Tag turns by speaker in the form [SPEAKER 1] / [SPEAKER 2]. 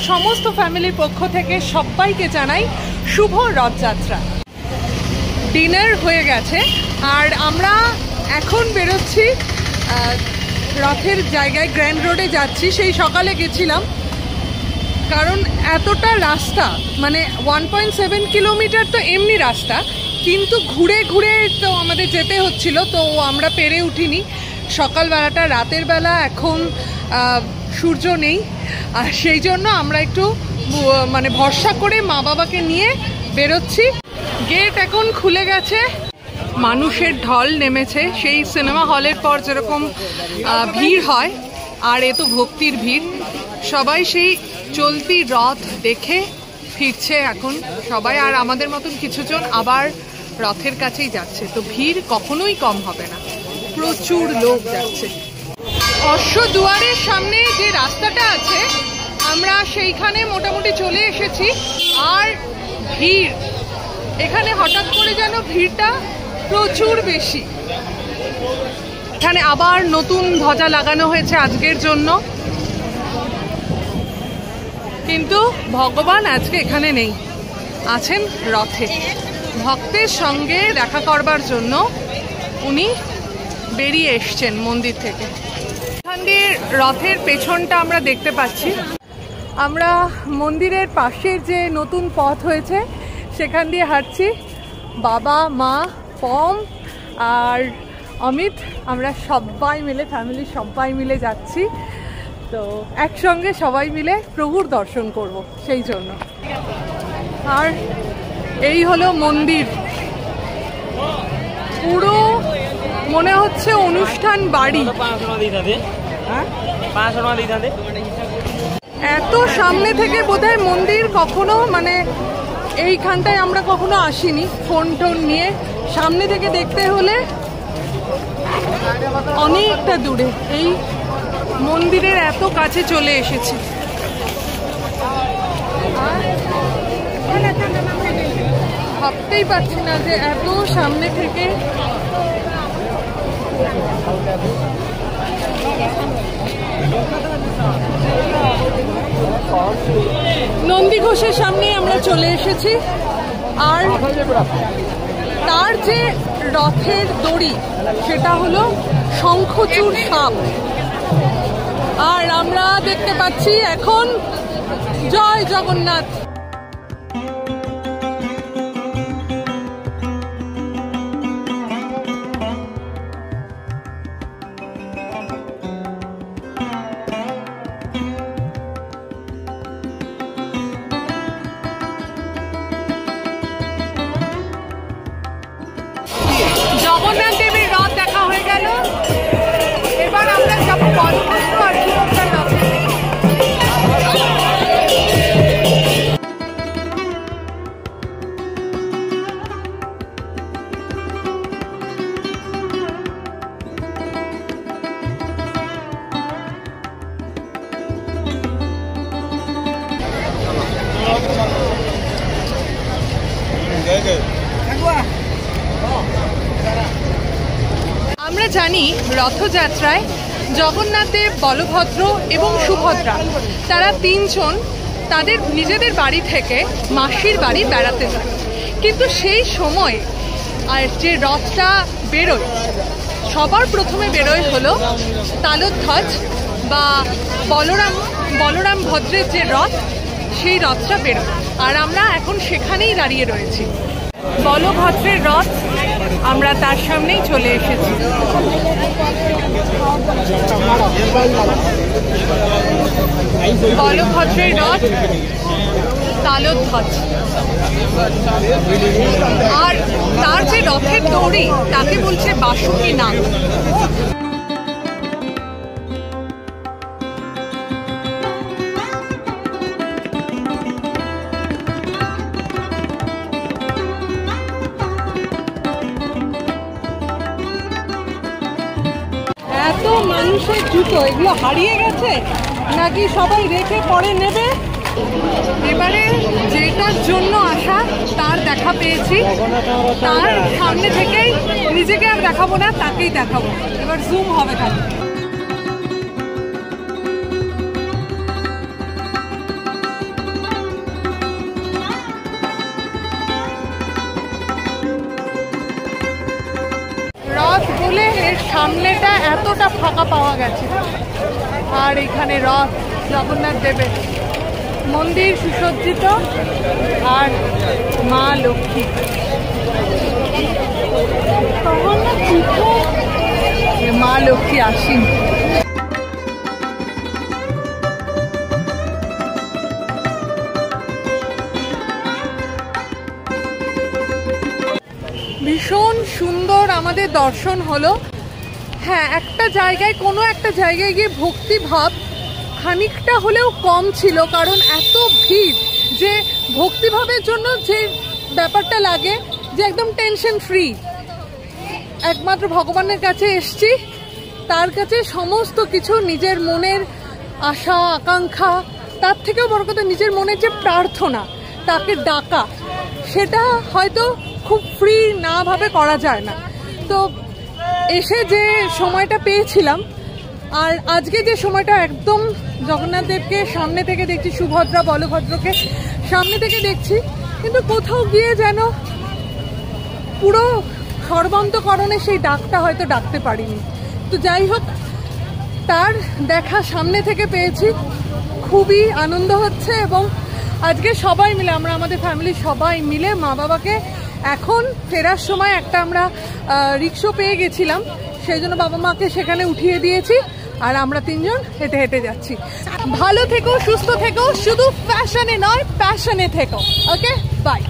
[SPEAKER 1] সমস্ত ফ্যামিলির পক্ষ থেকে সবাইকে জানাই শুভ রথযাত্রা। ডিনার হয়ে গেছে আর আমরা এখন বেরোচ্ছি রথের জায়গায়, গ্র্যান্ড রোডে যাচ্ছি। সেই সকালে গেছিলাম, কারণ এতটা রাস্তা, মানে 1.7 কিলোমিটার তো এমনি রাস্তা, কিন্তু ঘুরে ঘুরে তো আমাদের যেতে হচ্ছিল, তো আমরা পেরে উঠিনি সকালবেলাটা। রাতের বেলা এখন সূর্য নেই, আর সেই জন্য আমরা একটু মানে ভরসা করে মা বাবাকে নিয়ে বেরোচ্ছি। গেট এখন খুলে গেছে, মানুষের ঢল নেমেছে। সেই সিনেমা হলের পর যেরকম ভিড় হয়, আর এ তো ভক্তির ভিড়। সবাই সেই চলতি রথ দেখে ফিরছে এখন সবাই, আর আমাদের মতন কিছুজন আবার রথের কাছেই যাচ্ছে। তো ভিড় কখনোই কম হবে না, প্রচুর লোক যাচ্ছে। অশ্বদুয়ারের সামনে যে রাস্তাটা আছে, আমরা সেইখানে মোটামুটি চলে এসেছি। আর ভিড় এখানে হঠাৎ করে যেন ভিড়টা প্রচুর বেশি। এখানে আবার নতুন ধ্বজা লাগানো হয়েছে আজকের জন্য, কিন্তু ভগবান আজকে এখানে নেই, আছেন রথে। ভক্তের সঙ্গে দেখা করবার জন্য উনি বেরিয়ে এসছেন মন্দির থেকে। এখান দিয়ে রথের পেছনটা আমরা দেখতে পাচ্ছি। আমরা মন্দিরের পাশের যে নতুন পথ হয়েছে সেখান দিয়ে হাঁটছি। বাবা, মা, পম আর অমিত, আমরা সবাই মিলে, ফ্যামিলি সবাই মিলে যাচ্ছি। তো একসঙ্গে সবাই মিলে প্রভুর দর্শন করব, সেই জন্য। আর এই হলো মন্দির, পুরো মনে হচ্ছে অনুষ্ঠান বাড়ি। এত সামনে থেকে বোধহয় মন্দির কখনো, মানে এইখানটায় আমরা কখনো আসিনি ফোন টোন নিয়ে। সামনে থেকে দেখতে হলে অনেকটা দূরে, এই মন্দিরের এত কাছে চলে এসেছি। ভাবতেই পারছি না যে এত সামনে থেকে নন্দী ঘোষের সামনে আমরা চলে এসেছি। আর তার যে রথের দড়ি, সেটা হলো শঙ্খচূড় সাপ। আর আমরা দেখতে পাচ্ছি এখন জয় জগন্নাথ। জগন্নাথ দেবের রথ দেখা হয়ে গেল, এবার আমরা যাবো বলভদ্র আর সুভদ্রার রথে। আমরা জানি রথযাত্রায় জগন্নাথ দেব, বলভদ্র এবং সুভদ্রা, তারা তিনজন তাদের নিজেদের বাড়ি থেকে মাসির বাড়ি বেড়াতে যায়। কিন্তু সেই সময় আর যে রথটা বেরোয়, সবার প্রথমে বেরোয় হলো তালধ্বজ বা বলরাম ভদ্রের যে রথ, সেই রথটা বেরোয়। আর আমরা এখন সেখানেই দাঁড়িয়ে রয়েছি। বলভদ্রের রথ, আমরা তার সামনেই চলে এসেছি। বলভদ্রের রথ, তালধ্বজ, আর তার যে রথের দড়ি, তাকে বলছে বাসুকী নাগ। এত মানুষের জুতো, এগুলো হারিয়ে গেছে নাকি সবাই রেখে পরে নেবে? এবারে যেটার জন্য আসা তার দেখা পেয়েছি, তার সামনে থেকেই নিজেকে আর দেখাবো না, তাকেই দেখাবো। এবার জুম হবে খালি। এর সামনেটা এতটা ফাঁকা পাওয়া গেছে। আর এখানে রথ জগন্নাথ দেবের মন্দির সুসজ্জিত, আর মা লক্ষ্মী। মা লক্ষ্মী আসীন। ভীষণ সুন্দর আমাদের দর্শন হলো। হ্যাঁ, একটা জায়গায় কোনো একটা জায়গায় গিয়ে ভক্তিভাব খানিকটা হলেও কম ছিল, কারণ এত ভিড় যে ভক্তিভাবের জন্য যে ব্যাপারটা লাগে যে একদম টেনশন ফ্রি, একমাত্র ভগবানের কাছে এসছি, তার কাছে সমস্ত কিছু নিজের মনের আশা আকাঙ্ক্ষা, তার থেকেও বড় কথা নিজের মনের যে প্রার্থনা, তাকে ডাকা, সেটা হয়তো খুব ফ্রি না ভাবে করা যায় না। তো এসে যে সময়টা পেয়েছিলাম, আর আজকে যে সময়টা একদম জগন্নাথ দেবকে সামনে থেকে দেখছি, সুভদ্রা বলভদ্রকে সামনে থেকে দেখছি, কিন্তু কোথাও গিয়ে যেন পুরো সর্বান্তকরণে সেই ডাকটা হয়তো ডাকতে পারিনি। তো যাই হোক, তার দেখা সামনে থেকে পেয়েছি, খুবই আনন্দ হচ্ছে। এবং আজকে সবাই মিলে, আমরা আমাদের ফ্যামিলির সবাই মিলে মা বাবাকে এখন ফেরার সময় একটা আমরা রিক্সা পেয়ে গেছিলাম, সেই জন্য বাবা মাকে সেখানে উঠিয়ে দিয়েছি, আর আমরা তিনজন হেঁটে হেঁটে যাচ্ছি। ভালো থেকো, সুস্থ থেকো, শুধু ফ্যাশনে নয় প্যাশনে থেকো। ওকে, বাই।